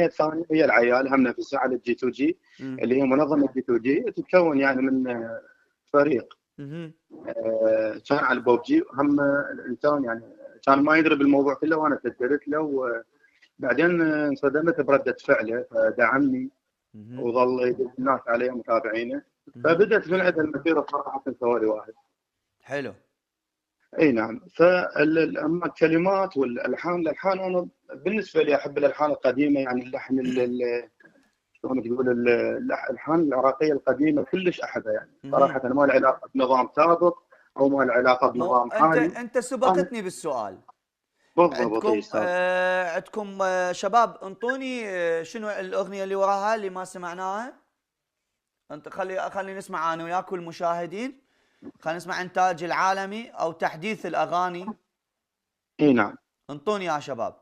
الثانيه هي العيال هم نفسها على الجي 2 جي اللي هي منظمه الجي 2 جي تتكون يعني من فريق كان على البوبجي. هم الانسان يعني كان ما يدري بالموضوع كله وانا تذكرت له، وبعدين انصدمت برده فعله فدعمني وظل يدل الناس عليه متابعينه. فبدات من عند المسيره صراحه سوالي واحد. حلو. اي نعم. اما الكلمات والالحان، الالحان انا بالنسبه لي احب الالحان القديمه، يعني اللحن شلون تقول الالحان العراقيه القديمه كلش احبها يعني صراحه. ما له علاقه بنظام سابق او ما له علاقه بنظام حالي. انت سبقتني بالسؤال. بالضبط. عندكم شباب انطوني شنو الاغنيه اللي وراها اللي ما سمعناها؟ انت خلي نسمع انا وياك والمشاهدين. خلينا نسمع انتاج العالمي او تحديث الاغاني. اي نعم. انطوني يا شباب.